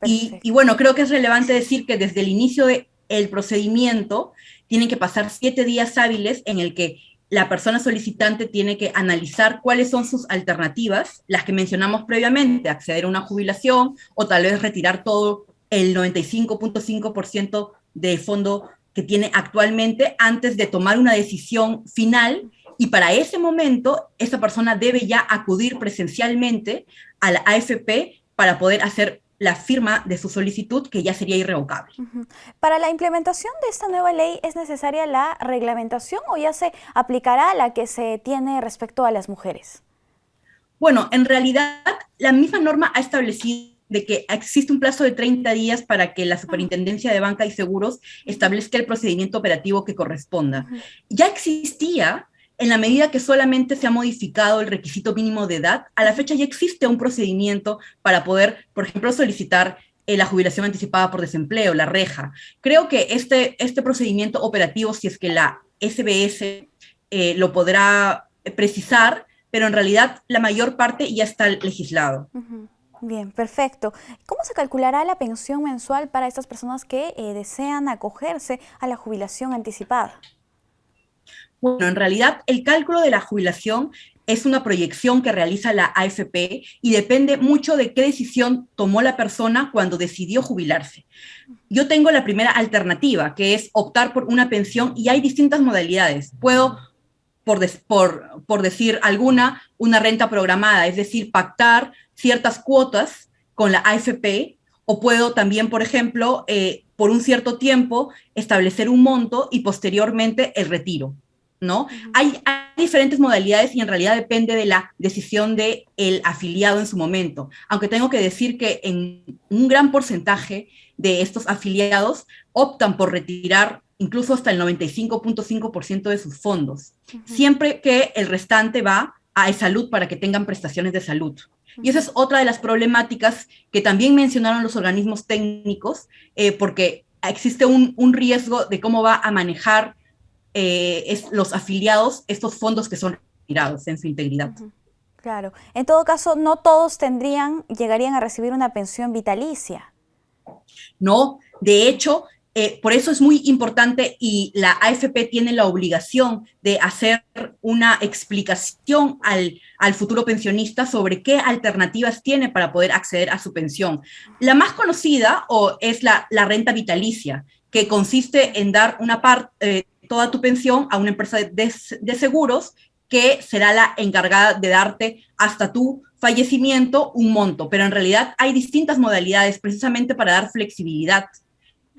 Y bueno, creo que es relevante decir que desde el inicio del procedimiento tienen que pasar 7 días hábiles en el que la persona solicitante tiene que analizar cuáles son sus alternativas, las que mencionamos previamente, acceder a una jubilación o tal vez retirar todo el 95.5% del fondo que tiene actualmente antes de tomar una decisión final, y para ese momento esa persona debe ya acudir presencialmente a la AFP para poder hacer la firma de su solicitud, que ya sería irrevocable. Para la implementación de esta nueva ley, ¿es necesaria la reglamentación o ya se aplicará a la que se tiene respecto a las mujeres? Bueno, en realidad la misma norma ha establecido de que existe un plazo de 30 días para que la Superintendencia de Banca y Seguros establezca el procedimiento operativo que corresponda. Ya existía. En la medida que solamente se ha modificado el requisito mínimo de edad, a la fecha ya existe un procedimiento para poder, por ejemplo, solicitar la jubilación anticipada por desempleo, la reja. Creo que este procedimiento operativo, si es que la SBS lo podrá precisar, pero en realidad la mayor parte ya está legislado. Bien, perfecto. ¿Cómo se calculará la pensión mensual para estas personas que desean acogerse a la jubilación anticipada? Bueno, en realidad el cálculo de la jubilación es una proyección que realiza la AFP y depende mucho de qué decisión tomó la persona cuando decidió jubilarse. Yo tengo la primera alternativa, que es optar por una pensión, y hay distintas modalidades. Puedo, por decir alguna, una renta programada, es decir, pactar ciertas cuotas con la AFP, o puedo también, por ejemplo, por un cierto tiempo, establecer un monto y posteriormente el retiro, ¿no? Hay diferentes modalidades y en realidad depende de la decisión del afiliado en su momento, aunque tengo que decir que en un gran porcentaje de estos afiliados optan por retirar incluso hasta el 95.5% de sus fondos, siempre que el restante va a salud para que tengan prestaciones de salud. Y esa es otra de las problemáticas que también mencionaron los organismos técnicos, porque existe un riesgo de cómo va a manejar los afiliados estos fondos que son retirados en su integridad. Claro. En todo caso, no todos llegarían a recibir una pensión vitalicia. No, de hecho, por eso es muy importante y la AFP tiene la obligación de hacer una explicación al futuro pensionista sobre qué alternativas tiene para poder acceder a su pensión. La más conocida es la renta vitalicia, que consiste en dar una parte, toda tu pensión a una empresa de seguros que será la encargada de darte hasta tu fallecimiento un monto, pero en realidad hay distintas modalidades precisamente para dar flexibilidad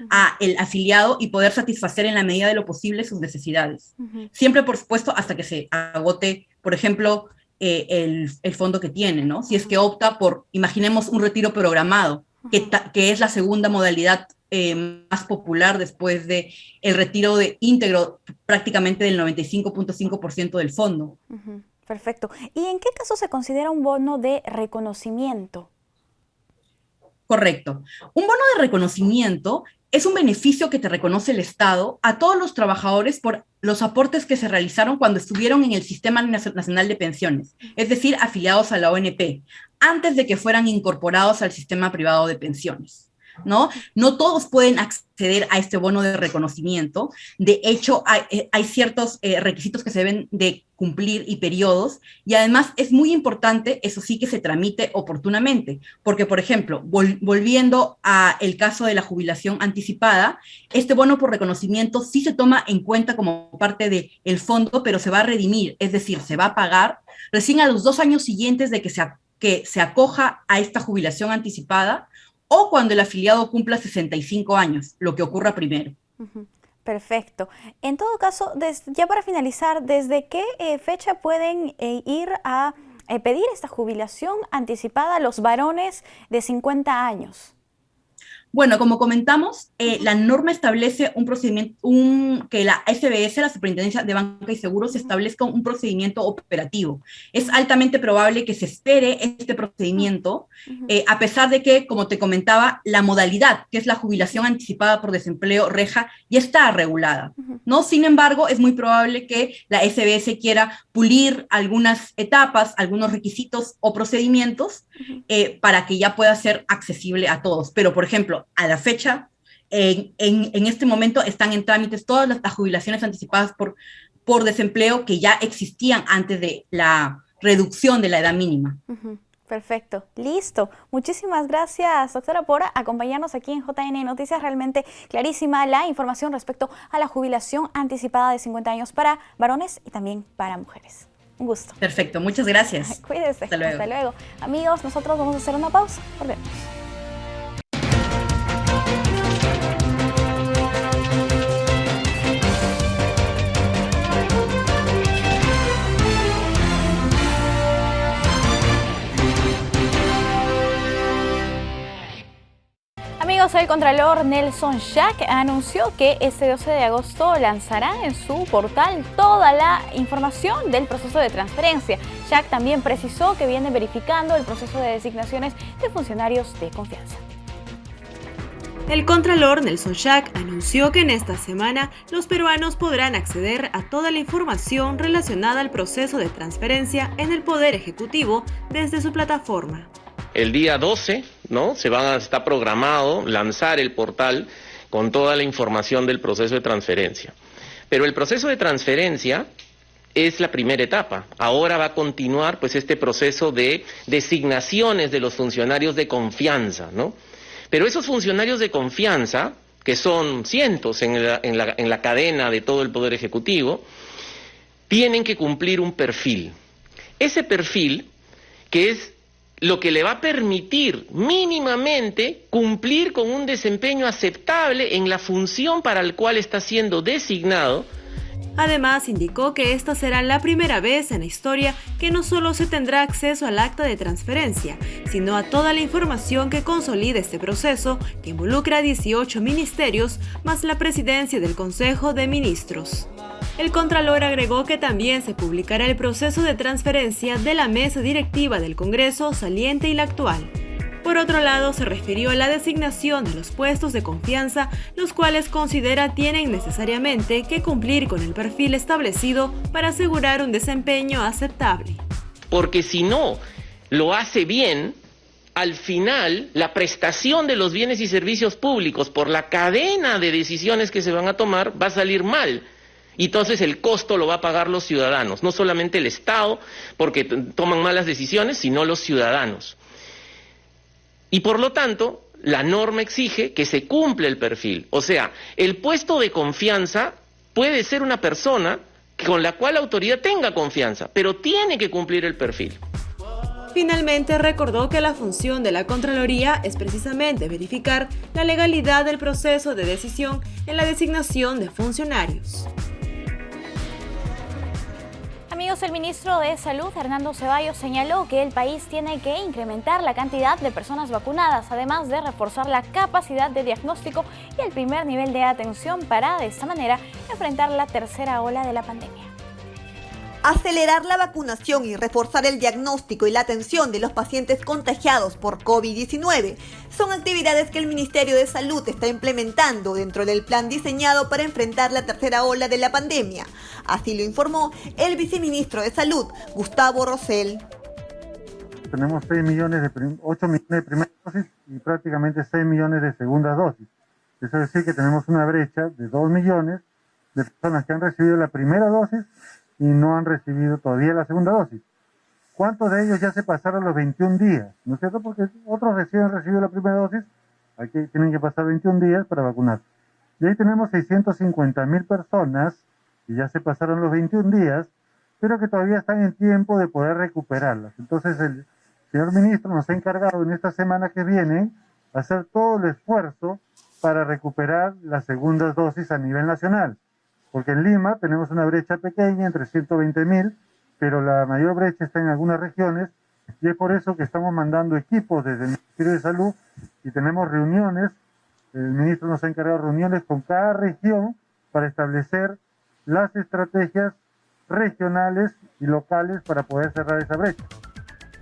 a el afiliado y poder satisfacer en la medida de lo posible sus necesidades. Siempre, por supuesto, hasta que se agote, por ejemplo, el fondo que tiene, ¿no? Si es que opta por, imaginemos, un retiro programado, que es la segunda modalidad más popular después de el retiro íntegro prácticamente del 95.5% del fondo. Perfecto. ¿Y en qué caso se considera un bono de reconocimiento? Correcto. Un bono de reconocimiento es un beneficio que te reconoce el Estado a todos los trabajadores por los aportes que se realizaron cuando estuvieron en el Sistema Nacional de Pensiones, es decir, afiliados a la ONP, antes de que fueran incorporados al sistema privado de pensiones, ¿no? No todos pueden acceder a este bono de reconocimiento. De hecho, hay ciertos requisitos que se deben de cumplir y periodos, y además es muy importante, eso sí, que se tramite oportunamente, porque, por ejemplo, volviendo al caso de la jubilación anticipada, este bono por reconocimiento sí se toma en cuenta como parte del fondo, pero se va a redimir, es decir, se va a pagar recién a los 2 años siguientes de que se que se acoja a esta jubilación anticipada o cuando el afiliado cumpla 65 años, lo que ocurra primero. Perfecto. En todo caso, ya para finalizar, ¿desde qué fecha pueden ir a pedir esta jubilación anticipada los varones de 50 años? Bueno, como comentamos, la norma establece un procedimiento, que la SBS, la Superintendencia de Banca y Seguros, establezca un procedimiento operativo. Es altamente probable que se espere este procedimiento, a pesar de que, como te comentaba, la modalidad, que es la jubilación anticipada por desempleo reja, ya está regulada, ¿no? Sin embargo, es muy probable que la SBS quiera pulir algunas etapas, algunos requisitos o procedimientos para que ya pueda ser accesible a todos. Pero, por ejemplo, a la fecha, en este momento están en trámites todas las jubilaciones anticipadas por desempleo que ya existían antes de la reducción de la edad mínima. Perfecto, listo. Muchísimas gracias, doctora, por acompañarnos aquí en JN Noticias. Realmente clarísima la información respecto a la jubilación anticipada de 50 años para varones y también para mujeres. Un gusto. Perfecto, muchas gracias. Cuídese. Hasta luego. Hasta luego. Amigos, nosotros vamos a hacer una pausa. Volvemos. Amigos, el Contralor Nelson Schack anunció que este 12 de agosto lanzará en su portal toda la información del proceso de transferencia. Schack también precisó que viene verificando el proceso de designaciones de funcionarios de confianza. El Contralor Nelson Schack anunció que en esta semana los peruanos podrán acceder a toda la información relacionada al proceso de transferencia en el Poder Ejecutivo desde su plataforma. El día 12, ¿no? Está programado lanzar el portal con toda la información del proceso de transferencia. Pero el proceso de transferencia es la primera etapa. Ahora va a continuar pues este proceso de designaciones de los funcionarios de confianza, ¿no? Pero esos funcionarios de confianza, que son cientos en la cadena de todo el Poder Ejecutivo, tienen que cumplir un perfil. Ese perfil, que es lo que le va a permitir mínimamente cumplir con un desempeño aceptable en la función para la cual está siendo designado. Además, indicó que esta será la primera vez en la historia que no solo se tendrá acceso al acta de transferencia, sino a toda la información que consolida este proceso, que involucra a 18 ministerios, más la presidencia del Consejo de Ministros. El Contralor agregó que también se publicará el proceso de transferencia de la mesa directiva del Congreso saliente y la actual. Por otro lado, se refirió a la designación de los puestos de confianza, los cuales considera tienen necesariamente que cumplir con el perfil establecido para asegurar un desempeño aceptable. Porque si no lo hace bien, al final la prestación de los bienes y servicios públicos por la cadena de decisiones que se van a tomar va a salir mal. Y entonces el costo lo va a pagar los ciudadanos, no solamente el Estado, porque toman malas decisiones, sino los ciudadanos. Y por lo tanto, la norma exige que se cumpla el perfil. O sea, el puesto de confianza puede ser una persona con la cual la autoridad tenga confianza, pero tiene que cumplir el perfil. Finalmente, recordó que la función de la Contraloría es precisamente verificar la legalidad del proceso de decisión en la designación de funcionarios. Amigos, el ministro de Salud, Hernando Ceballos, señaló que el país tiene que incrementar la cantidad de personas vacunadas, además de reforzar la capacidad de diagnóstico y el primer nivel de atención para, de esta manera, enfrentar la tercera ola de la pandemia. Acelerar la vacunación y reforzar el diagnóstico y la atención de los pacientes contagiados por COVID-19 son actividades que el Ministerio de Salud está implementando dentro del plan diseñado para enfrentar la tercera ola de la pandemia. Así lo informó el viceministro de Salud, Gustavo Rosell. Tenemos 8 millones de primeras dosis y prácticamente 6 millones de segundas dosis. Eso es decir que tenemos una brecha de 2 millones de personas que han recibido la primera dosis y no han recibido todavía la segunda dosis. ¿Cuántos de ellos ya se pasaron los 21 días? ¿No es cierto? Porque otros recién han recibido la primera dosis, aquí tienen que pasar 21 días para vacunar. Y ahí tenemos 650.000 personas que ya se pasaron los 21 días, pero que todavía están en tiempo de poder recuperarlas. Entonces, señor ministro nos ha encargado en esta semana que viene hacer todo el esfuerzo para recuperar las segundas dosis a nivel nacional. Porque en Lima tenemos una brecha pequeña entre 120.000, pero la mayor brecha está en algunas regiones, y es por eso que estamos mandando equipos desde el Ministerio de Salud y tenemos reuniones. El ministro nos ha encargado reuniones con cada región para establecer las estrategias regionales y locales para poder cerrar esa brecha.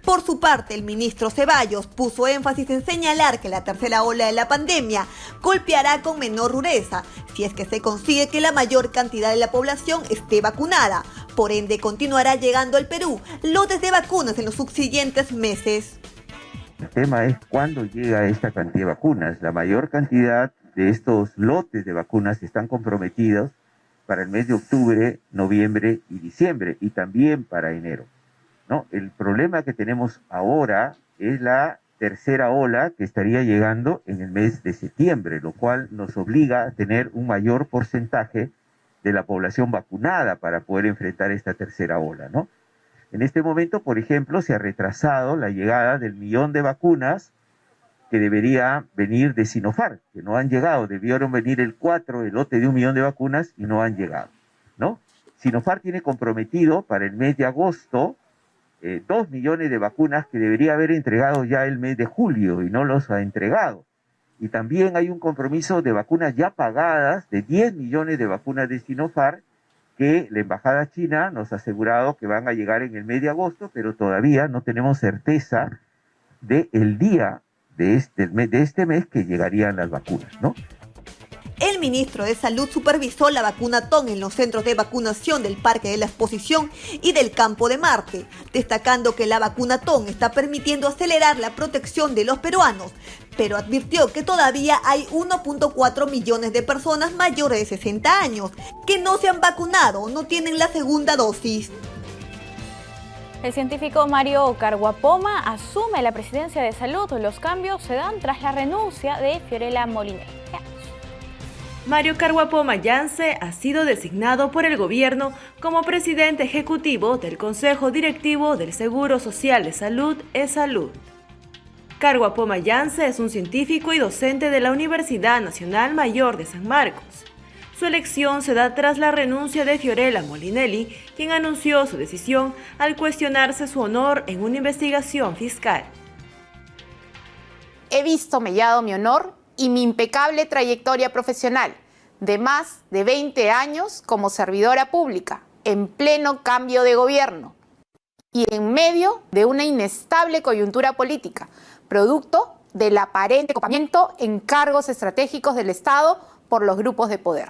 Por su parte, el ministro Ceballos puso énfasis en señalar que la tercera ola de la pandemia golpeará con menor dureza si es que se consigue que la mayor cantidad de la población esté vacunada. Por ende, continuará llegando al Perú lotes de vacunas en los subsiguientes meses. El tema es cuándo llega esta cantidad de vacunas. La mayor cantidad de estos lotes de vacunas están comprometidos para el mes de octubre, noviembre y diciembre, y también para enero, ¿no? El problema que tenemos ahora es la tercera ola que estaría llegando en el mes de septiembre, lo cual nos obliga a tener un mayor porcentaje de la población vacunada para poder enfrentar esta tercera ola, ¿no? En este momento, por ejemplo, se ha retrasado la llegada del 1.000.000 de vacunas que debería venir de Sinopharm, que no han llegado. Debieron venir el lote de 1.000.000 de vacunas y no han llegado, ¿no? Sinopharm tiene comprometido para el mes de agosto 2 millones de vacunas que debería haber entregado ya el mes de julio y no los ha entregado. Y también hay un compromiso de vacunas ya pagadas de 10 millones de vacunas de Sinopharm que la Embajada China nos ha asegurado que van a llegar en el mes de agosto, pero todavía no tenemos certeza del día de este mes que llegarían las vacunas, ¿no? El ministro de Salud supervisó la vacunatón en los centros de vacunación del Parque de la Exposición y del Campo de Marte, destacando que la vacunatón está permitiendo acelerar la protección de los peruanos, pero advirtió que todavía hay 1.4 millones de personas mayores de 60 años que no se han vacunado o no tienen la segunda dosis. El científico Mario Carguapoma asume la presidencia de Salud. Los cambios se dan tras la renuncia de Fiorella Molinelli. Mario Carguapoma Yance ha sido designado por el gobierno como presidente ejecutivo del Consejo Directivo del Seguro Social de Salud, E-Salud. Carguapoma Yance es un científico y docente de la Universidad Nacional Mayor de San Marcos. Su elección se da tras la renuncia de Fiorella Molinelli, quien anunció su decisión al cuestionarse su honor en una investigación fiscal. He visto mellado mi honor y mi impecable trayectoria profesional de más de 20 años como servidora pública, en pleno cambio de gobierno y en medio de una inestable coyuntura política, producto del aparente copamiento en cargos estratégicos del Estado por los grupos de poder.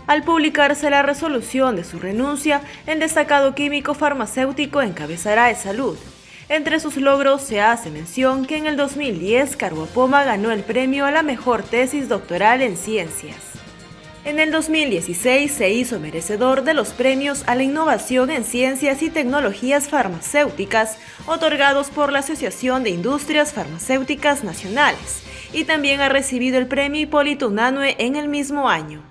Al publicarse la resolución de su renuncia, el destacado químico farmacéutico encabezará E-Salud. Entre sus logros se hace mención que en el 2010 Carguapoma ganó el premio a la mejor tesis doctoral en ciencias. En el 2016 se hizo merecedor de los premios a la innovación en ciencias y tecnologías farmacéuticas otorgados por la Asociación de Industrias Farmacéuticas Nacionales y también ha recibido el premio Hipólito Unanue en el mismo año.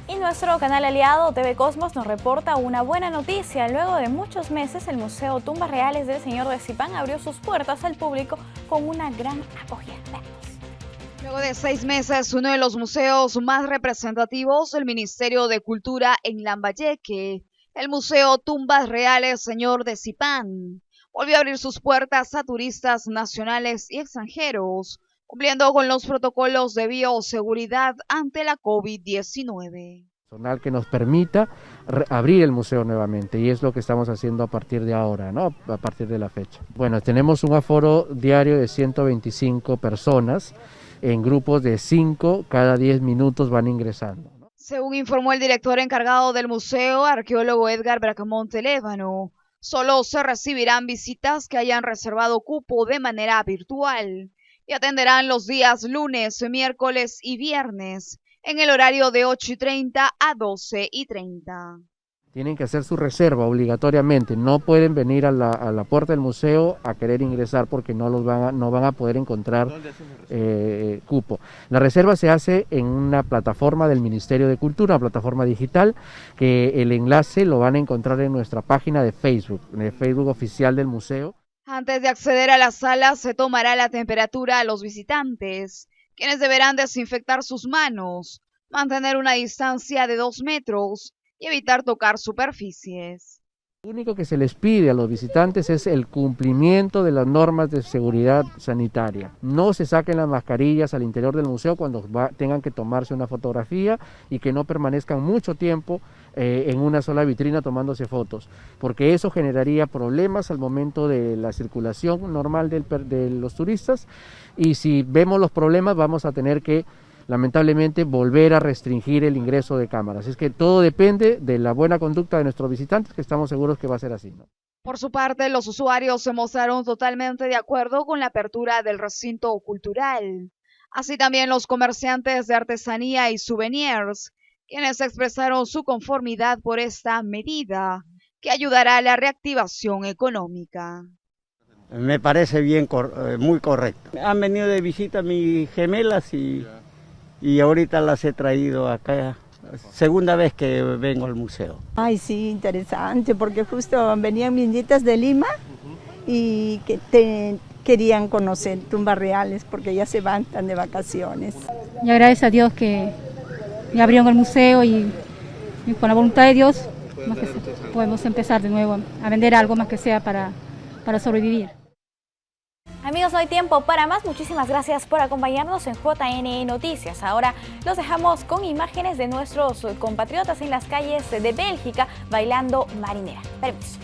Y nuestro canal aliado TV Cosmos nos reporta una buena noticia. Luego de muchos meses, el Museo Tumbas Reales del Señor de Zipán abrió sus puertas al público con una gran acogida. Luego de 6 meses, uno de los museos más representativos del Ministerio de Cultura en Lambayeque, el Museo Tumbas Reales Señor de Zipán, volvió a abrir sus puertas a turistas nacionales y extranjeros, cumpliendo con los protocolos de bioseguridad ante la COVID-19. Personal que nos permita abrir el museo nuevamente, y es lo que estamos haciendo a partir de ahora, ¿no? A partir de la fecha. Bueno, tenemos un aforo diario de 125 personas en grupos de 5, cada 10 minutos van ingresando. Según informó el director encargado del museo, arqueólogo Edgar Bracamonte Lévano, solo se recibirán visitas que hayan reservado cupo de manera virtual y atenderán los días lunes, miércoles y viernes en el horario de 8:30 a 12:30. Tienen que hacer su reserva obligatoriamente, no pueden venir a la puerta del museo a querer ingresar porque no van a poder encontrar cupo. La reserva se hace en una plataforma del Ministerio de Cultura, una plataforma digital, que el enlace lo van a encontrar en nuestra página de Facebook, en el Facebook oficial del museo. Antes de acceder a la sala se tomará la temperatura a los visitantes, quienes deberán desinfectar sus manos, mantener una distancia de 2 metros y evitar tocar superficies. Lo único que se les pide a los visitantes es el cumplimiento de las normas de seguridad sanitaria. No se saquen las mascarillas al interior del museo cuando tengan que tomarse una fotografía y que no permanezcan mucho tiempo en una sola vitrina tomándose fotos, porque eso generaría problemas al momento de la circulación normal de los turistas, y si vemos los problemas vamos a tener que lamentablemente volver a restringir el ingreso de cámaras. Es que todo depende de la buena conducta de nuestros visitantes, que estamos seguros que va a ser así, ¿no? Por su parte, los usuarios se mostraron totalmente de acuerdo con la apertura del recinto cultural. Así también los comerciantes de artesanía y souvenirs, quienes expresaron su conformidad por esta medida, que ayudará a la reactivación económica. Me parece bien, muy correcto. Han venido de visita mis gemelas y ahorita las he traído acá, segunda vez que vengo al museo. Ay, sí, interesante, porque justo venían mis nietas de Lima y que querían conocer tumbas reales porque ya se van, están de vacaciones. Y agradezco a Dios que me abrieron el museo y con la voluntad de Dios podemos empezar de nuevo a vender algo más que sea para sobrevivir. Amigos, no hay tiempo para más. Muchísimas gracias por acompañarnos en JNE Noticias. Ahora los dejamos con imágenes de nuestros compatriotas en las calles de Bélgica bailando marinera. Permiso.